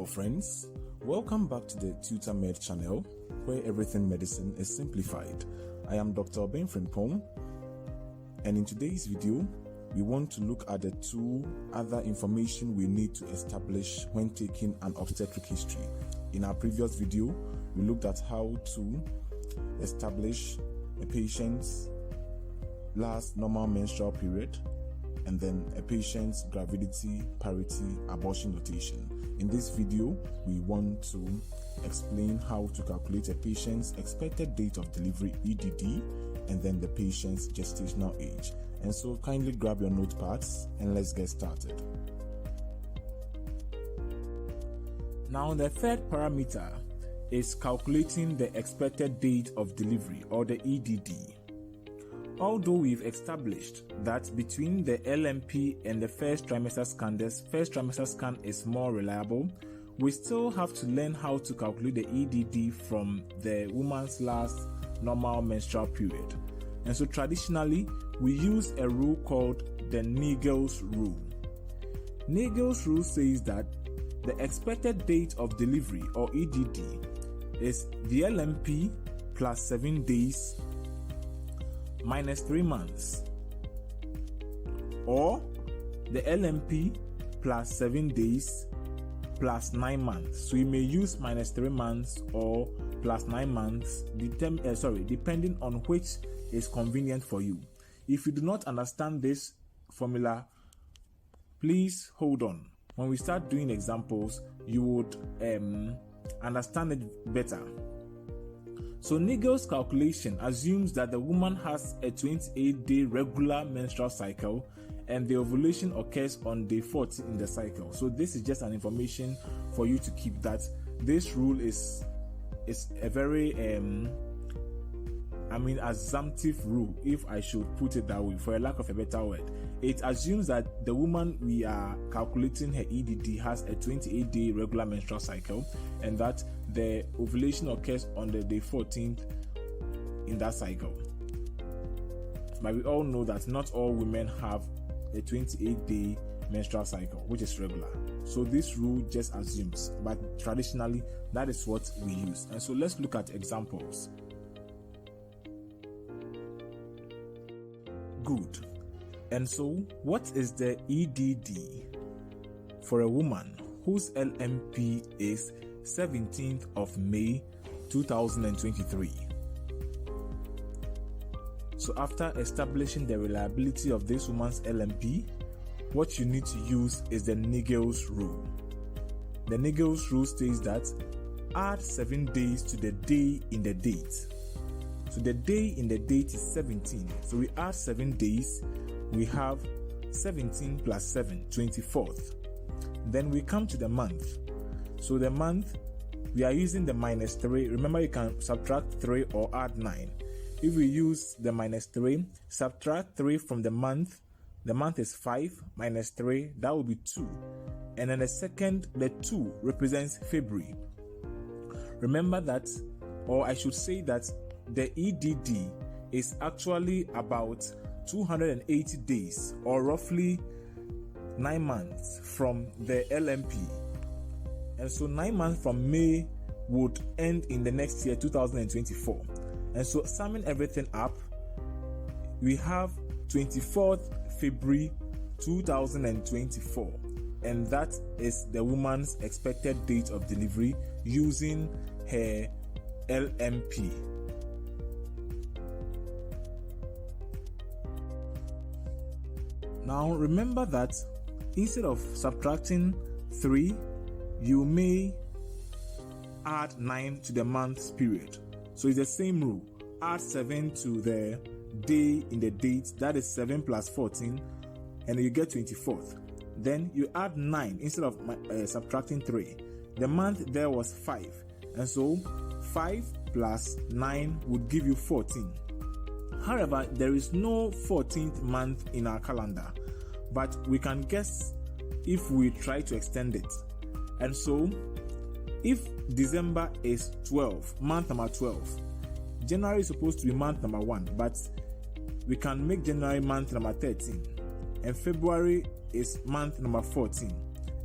friends, welcome back to the TutorMed channel where everything medicine is simplified. I am Dr. Obeng-Frimpong, and in today's video we want to look at the two other information we need to establish when taking an obstetric history. In our previous video we looked at how to establish a patient's last normal menstrual period and then a patient's gravidity, parity, abortion notation. In this video, we want to explain how to calculate a patient's expected date of delivery, EDD, and then the patient's gestational age. And so kindly grab your notepads and let's get started. Now the third parameter is calculating the expected date of delivery, or the EDD. Although we've established that between the LMP and the first trimester scan, the first trimester scan is more reliable, we still have to learn how to calculate the EDD from the woman's last normal menstrual period. And so traditionally, we use a rule called the Naegele's rule. Naegele's rule says that the expected date of delivery, or EDD, is the LMP plus 7 days minus 3 months, or the LMP plus 7 days plus 9 months. So you may use minus 3 months or plus 9 months, depending on which is convenient for you. If you do not understand this formula, please hold on. When we start doing examples, you would understand it better. So Naegele's calculation assumes that the woman has a 28-day regular menstrual cycle and the ovulation occurs on day 40 in the cycle. So this is just an information for you to keep, that this rule is a very assumptive rule, if I should put it that way, for a lack of a better word. It assumes that the woman we are calculating her EDD has a 28-day regular menstrual cycle and that the ovulation occurs on the day 14th in that cycle. But we all know that not all women have a 28-day menstrual cycle, which is regular. So this rule just assumes, but traditionally that is what we use. And so let's look at examples. Good. And so what is the EDD for a woman whose LMP is 17th of May 2023? So after establishing the reliability of this woman's LMP, what you need to use is the Naegele's rule. The Naegele's rule states that add 7 days to the day in the date. So the day in the date is 17. So we add 7 days, we have 17 plus 7, 24th. Then we come to the month. So the month, we are using the minus 3. Remember, you can subtract 3 or add 9. If we use the minus 3, subtract 3 from the month is 5 minus 3, that will be 2. And then the 2 represents February. Remember that, or I should say that the EDD is actually about 280 days, or roughly 9 months from the LMP. And so 9 months from May would end in the next year, 2024. And so summing everything up, we have 24th February 2024. And that is the woman's expected date of delivery using her LMP. Now remember that instead of subtracting 3, you may add 9 to the month's period. So it's the same rule. Add 7 to the day in the date, that is 7 plus 14, and you get 24th. Then you add 9 instead of subtracting 3. The month there was 5, and so 5 plus 9 would give you 14. However, there is no 14th month in our calendar, but we can guess if we try to extend it. And so, if December is 12, month number 12, January is supposed to be month number 1, but we can make January month number 13, and February is month number 14.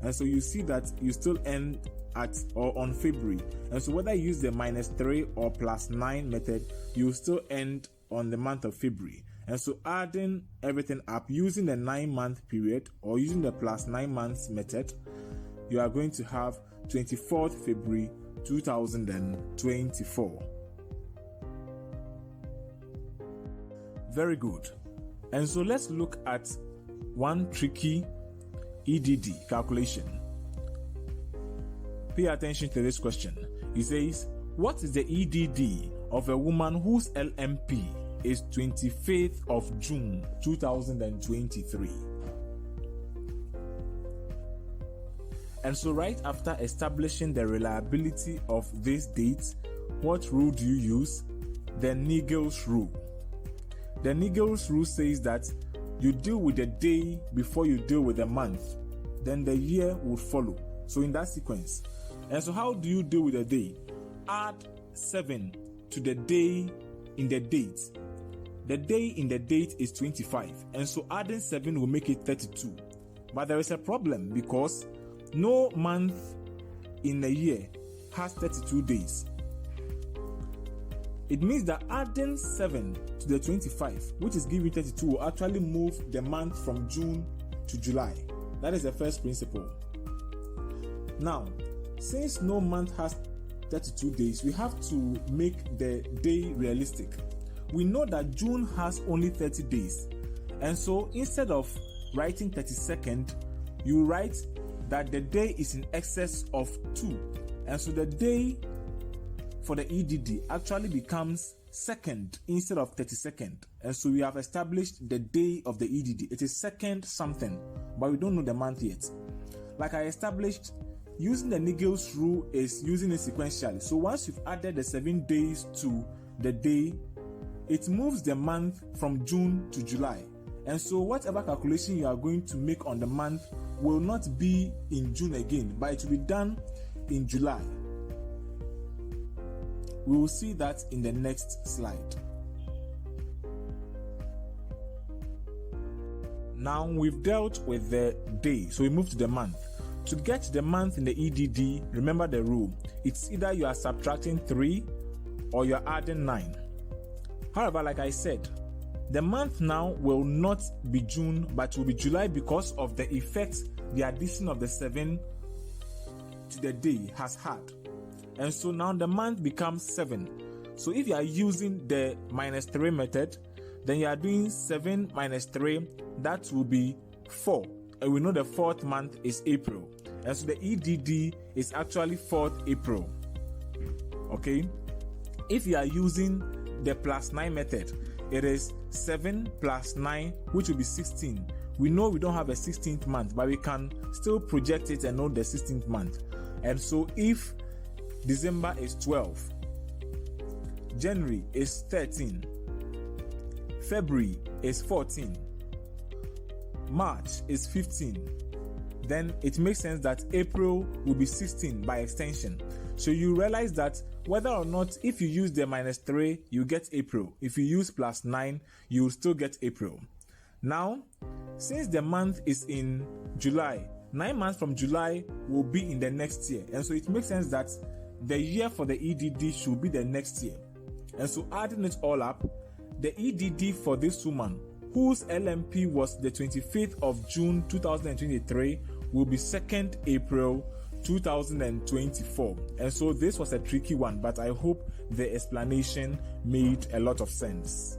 And so you see that you still end at or on February. And so whether you use the -3 or +9 method, you will still end on the month of February. And so adding everything up using the 9-month period or using the +9 months method, you are going to have 24th February 2024. Very good. And so let's look at one tricky EDD calculation. Pay attention to this question. It says, what is the EDD of a woman whose LMP is 25th of June 2023? And so right after establishing the reliability of this date, what rule do you use? The Nigel's rule. The Nigel's rule says that you deal with the day before you deal with the month, then the year would follow. So in that sequence. And so how do you deal with the day? Add 7 to the day in the date. The day in the date is 25, and so adding 7 will make it 32. But there is a problem because no month in a year has 32 days. It means that adding 7 to the 25, which is giving 32, will actually move the month from June to July. That is the first principle. Now, since no month has 32 days, we have to make the day realistic. We know that June has only 30 days. And so instead of writing 32nd, you write that the day is in excess of 2. And so the day for the EDD actually becomes 2nd instead of 32nd. And so we have established the day of the EDD. It is 2nd something, but we don't know the month yet. Like I established, using the Nigel's rule is using it sequentially. So once you've added the 7 days to the day, it moves the month from June to July. And so whatever calculation you are going to make on the month will not be in June again, but it will be done in July. We will see that in the next slide. Now we've dealt with the day, so we move to the month. To get the month in the EDD, remember the rule. It's either you are subtracting 3 or you are adding 9. However, like I said, the month now will not be June, but will be July because of the effect the addition of the 7 to the day has had. And so now the month becomes 7. So if you are using the -3 method, then you are doing 7 minus 3, that will be 4. And we know the 4th month is April. And so the EDD is actually 4th April. Okay? If you are using the +9 method, it is 7 plus 9, which will be 16. We know we don't have a 16th month, but we can still project it and know the 16th month. And so if December is 12, January is 13, February is 14, March is 15, then it makes sense that April will be 16 by extension. So you realize that whether or not, if you use the -3, you get April. If you use +9, you will still get April. Now, since the month is in July, 9 months from July will be in the next year. And so it makes sense that the year for the EDD should be the next year. And so adding it all up, the EDD for this woman, whose LMP was the 25th of June 2023, will be 2nd April 2024. And so this was a tricky one, but I hope the explanation made a lot of sense.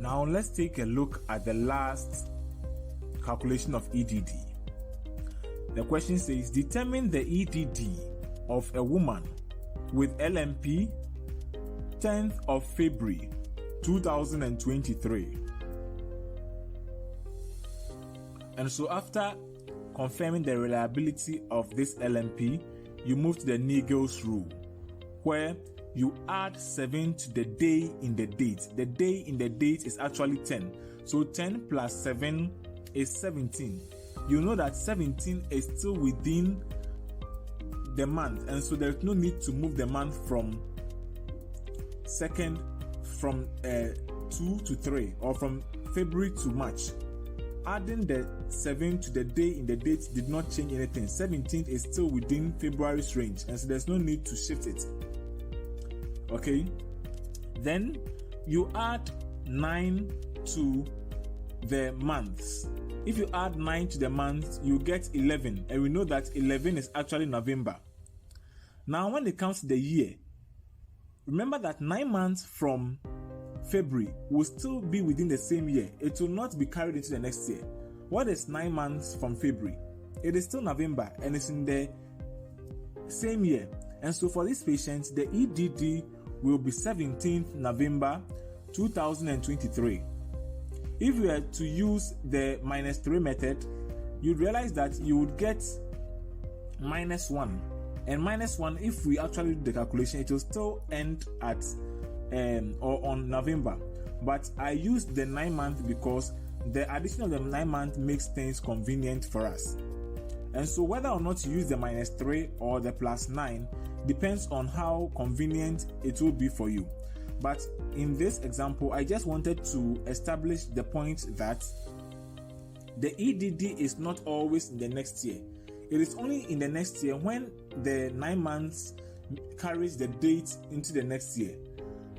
Now let's take a look at the last calculation of EDD. The question says, determine the EDD of a woman with LMP 10th of February 2023. And so after confirming the reliability of this LMP, you move to the Nigel's rule, where you add 7 to the day in the date. The day in the date is actually 10. So 10 plus 7 is 17. You know that 17 is still within the month, and so there's no need to move the month from 2 to 3 or from February to March. adding the 7 to the day in the date did not change anything. 17th is still within February's range, and so there's no need to shift it. Okay, then you add 9 to the months. If you add 9 to the months, you get 11, and we know that 11 is actually November. Now, when it comes to the year, remember that 9 months from February will still be within the same year. It will not be carried into the next year. What is 9 months from February? It is still November, and it's in the same year. And so for these patients, the EDD will be 17th November 2023. If we were to use the -3 method, you'd realize that you would get -1. And -1, if we actually do the calculation, it will still end at or on November. But I used the 9 month because the addition of the 9 month makes things convenient for us. And so whether or not you use the -3 or the +9 depends on how convenient it will be for you. But in this example, I just wanted to establish the point that the EDD is not always in the next year. It is only in the next year when the 9 months carries the date into the next year.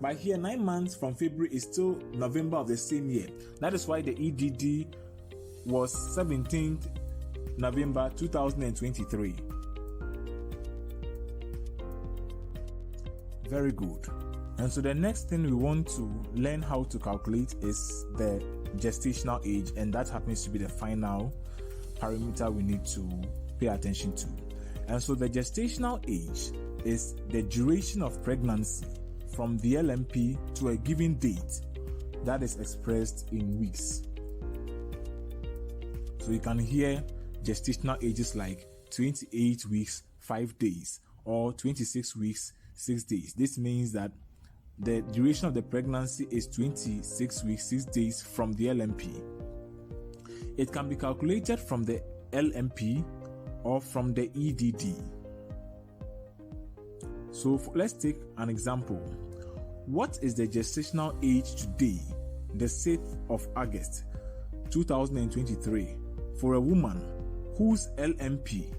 But here, 9 months from February is still November of the same year. That is why the EDD was 17th November 2023. Very good. And so the next thing we want to learn how to calculate is the gestational age, and that happens to be the final parameter we need to pay attention to. And so the gestational age is the duration of pregnancy from the LMP to a given date that is expressed in weeks. So you can hear gestational ages like 28 weeks, 5 days, or 26 weeks, 6 days. This means that the duration of the pregnancy is 26 weeks, 6 days from the LMP. It can be calculated from the LMP or from the EDD. So let's take an example. What is the gestational age today, the 6th of August 2023, for a woman whose LMP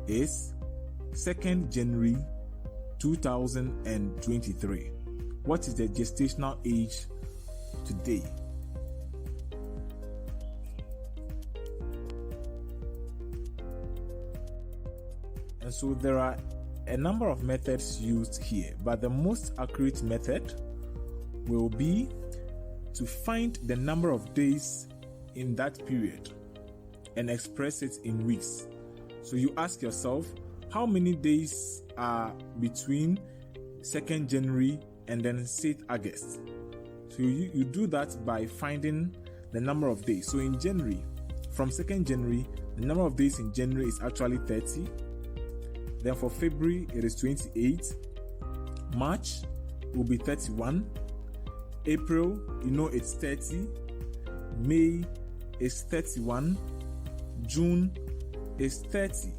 is 2nd January 2023? What is the gestational age today? And so there are a number of methods used here, but the most accurate method will be to find the number of days in that period and express it in weeks. So you ask yourself, how many days are between 2nd January and then 6th August? So you do that by finding the number of days. So in January, from 2nd January, the number of days in January is actually 30. Then for February, it is 28. March will be 31. April, it's 30. May is 31. June is 30.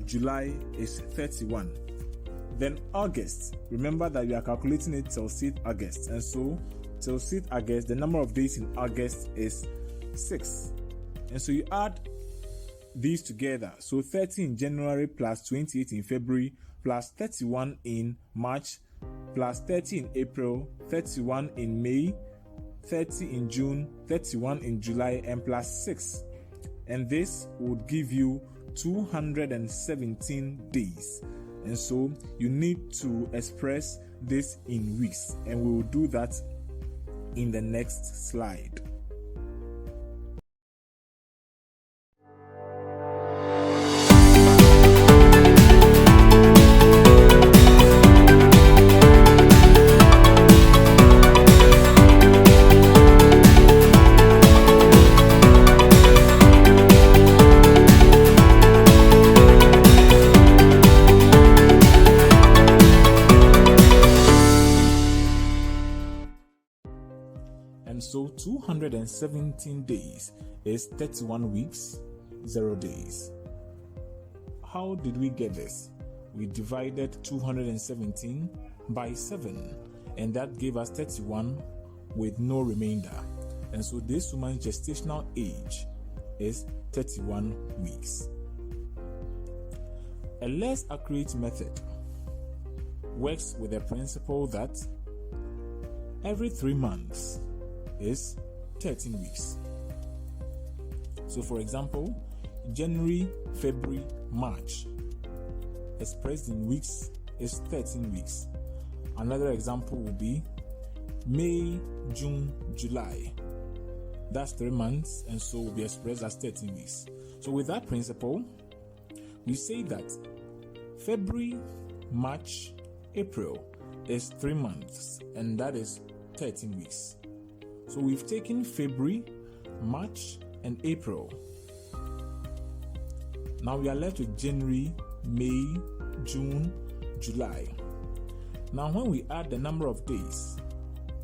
July is 31. Then August, remember that we are calculating it till 6th August. And so till 6th August, the number of days in August is 6. And so you add these together. So 30 in January plus 28 in February plus 31 in March plus 30 in April, 31 in May, 30 in June, 31 in July, and plus 6. And this would give you 217 days. And so you need to express this in weeks, and we will do that in the next slide. And so 217 days is 31 weeks, 0 days. How did we get this? We divided 217 by 7, and that gave us 31 with no remainder. and so this woman's gestational age is 31 weeks. A less accurate method works with the principle that every 3 months is 13 weeks. So for example, January, February, March, expressed in weeks, is 13 weeks. Another example will be May, June, July. That's 3 months, and so will be expressed as 13 weeks. So with that principle, we say that February, March, April is 3 months, and that is 13 weeks. So we've taken February, March, and April. Now we are left with January, May, June, July. Now when we add the number of days,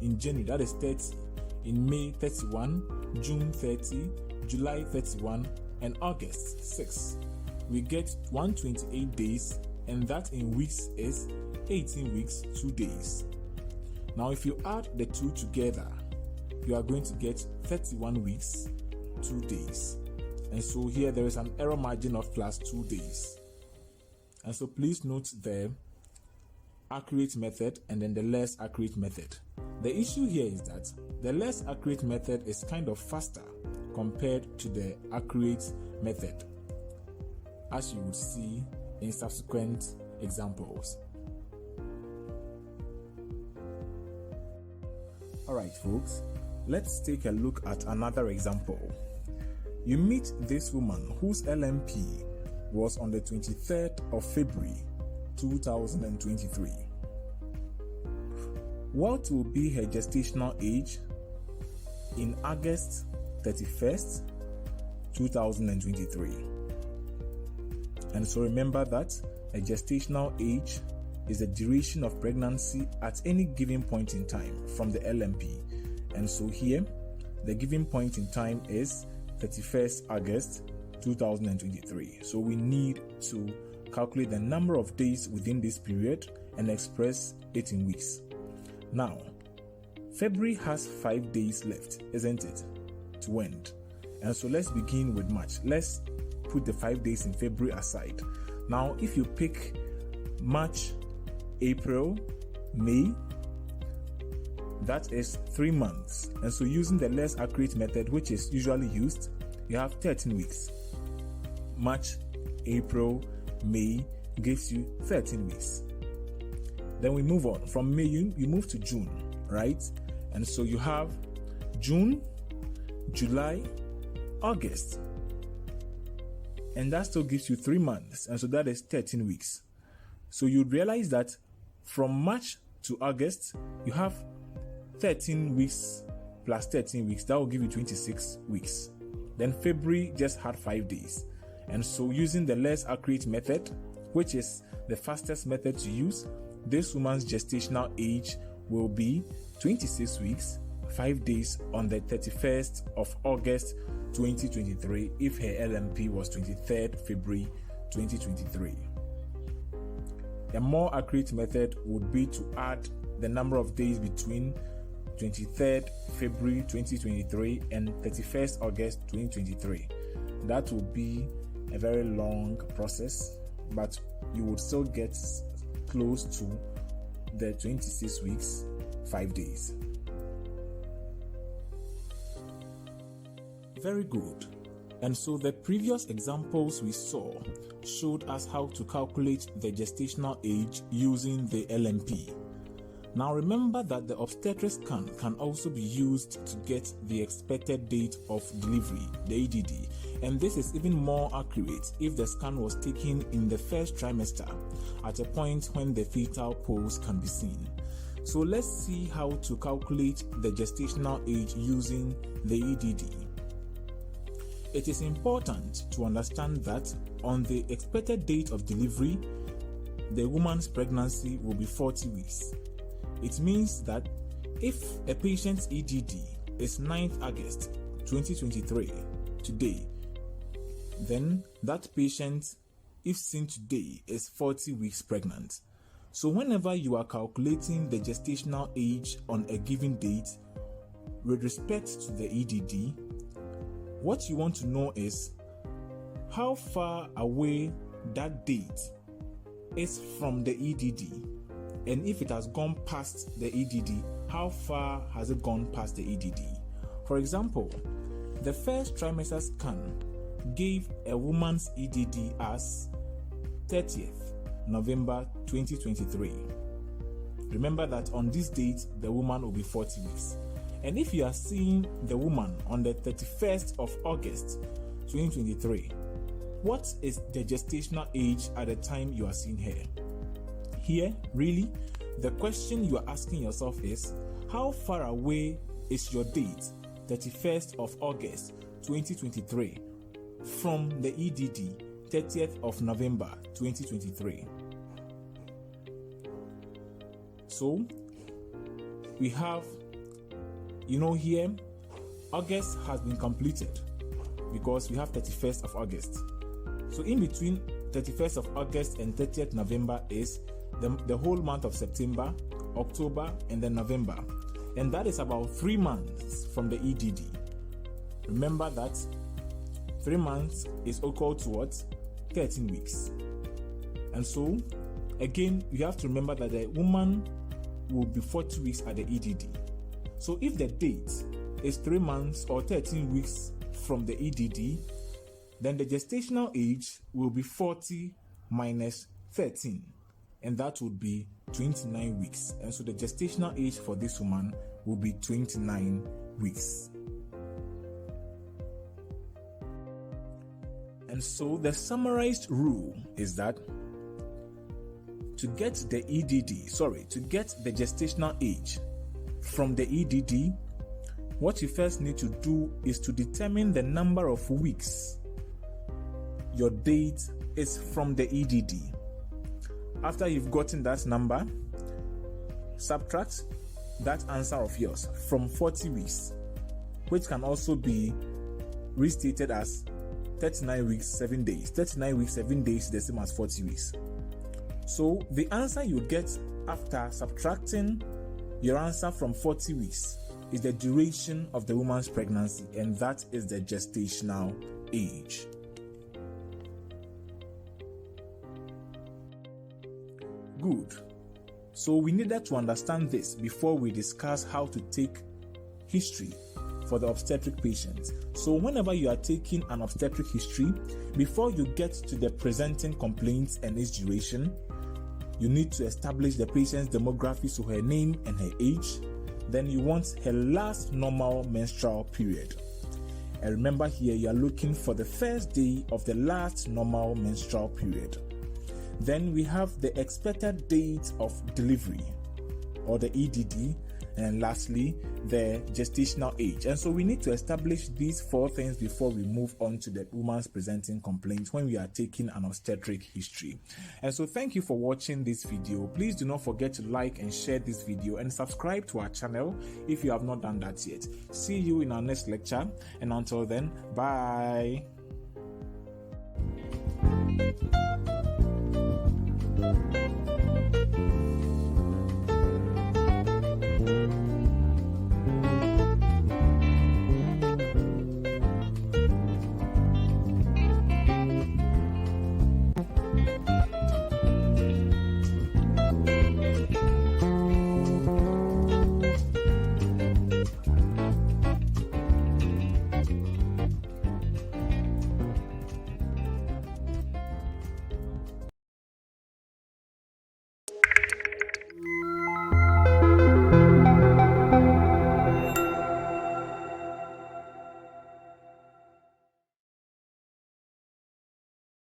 in January that is 30, in May 31, June 30, July 31, and August 6, we get 128 days, and that in weeks is 18 weeks, 2 days. Now if you add the two together, you are going to get 31 weeks, 2 days. And so here there is an error margin of plus 2 days. And so please note the accurate method and then the less accurate method. The issue here is that the less accurate method is kind of faster compared to the accurate method, as you would see in subsequent examples. Alright folks, let's take a look at another example. You meet this woman whose LMP was on the 23rd of February 2023. What will be her gestational age in August 31st, 2023? And so remember that a gestational age is the duration of pregnancy at any given point in time from the LMP. And so here, the given point in time is 31st August 2023. So we need to calculate the number of days within this period and express it in weeks. Now, February has 5 days left, isn't it, to end? And so let's begin with March. Let's put the 5 days in February aside. Now, if you pick March, April, May, that is 3 months. And so using the less accurate method, which is usually used, you have 13 weeks. March, April, May gives you 13 weeks. Then we move on. From May, you move to June, right? And so you have June, July, August. And that still gives you 3 months. And so that is 13 weeks. So you realize that from March to August, you have 13 weeks plus 13 weeks. That will give you 26 weeks. Then February just had 5 days. And so using the less accurate method, which is the fastest method to use, this woman's gestational age will be 26 weeks, 5 days on the 31st of August 2023 if her LMP was 23rd February 2023. A more accurate method would be to add the number of days between 23rd February 2023 and 31st August 2023. That will be a very long process, but you would still get close to the 26 weeks, 5 days. Very good. And so the previous examples we saw showed us how to calculate the gestational age using the LMP. Now remember that the obstetric scan can also be used to get the expected date of delivery, the EDD, and this is even more accurate if the scan was taken in the first trimester at a point when the fetal pulse can be seen. So let's see how to calculate the gestational age using the EDD. It is important to understand that on the expected date of delivery, the woman's pregnancy will be 40 weeks. It means that if a patient's EDD is 9th August 2023, today, then that patient, if seen today, is 40 weeks pregnant. So whenever you are calculating the gestational age on a given date, with respect to the EDD, what you want to know is how far away that date is from the EDD, and if it has gone past the EDD, how far has it gone past the EDD? For example, the first trimester scan gave a woman's EDD as 30th November 2023. Remember that on this date, the woman will be 40 weeks. And if you are seeing the woman on the 31st of August 2023, what is the gestational age at the time you are seeing her? Here, really, the question you are asking yourself is, how far away is your date, 31st of August 2023, from the EDD, 30th of November 2023? So, we have, here, August has been completed because we have 31st of August. So, in between 31st of August and 30th November is the whole month of September, October, and then November. And that is about 3 months from the EDD. Remember that 3 months is equal to what? 13 weeks. And so, again, you have to remember that the woman will be 40 weeks at the EDD. So if the date is 3 months or 13 weeks from the EDD, then the gestational age will be 40 minus 13, and that would be 29 weeks. And so the gestational age for this woman will be 29 weeks. And so the summarized rule is that to get the gestational age from the EDD, what you first need to do is to determine the number of weeks your date is from the EDD. After you've gotten that number, subtract that answer of yours from 40 weeks, which can also be restated as 39 weeks, 7 days. 39 weeks, 7 days is the same as 40 weeks. So the answer you get after subtracting your answer from 40 weeks is the duration of the woman's pregnancy, and that is the gestational age. Good. So we needed to understand this before we discuss how to take history for the obstetric patients. So whenever you are taking an obstetric history, before you get to the presenting complaints and its duration, you need to establish the patient's demography, so her name and her age. Then you want her last normal menstrual period. And remember here, you are looking for the first day of the last normal menstrual period. Then we have the expected date of delivery, or the EDD, and lastly, the gestational age. And so we need to establish these 4 things before we move on to the woman's presenting complaints when we are taking an obstetric history. And so thank you for watching this video. Please do not forget to like and share this video and subscribe to our channel if you have not done that yet. See you in our next lecture, and until then, bye.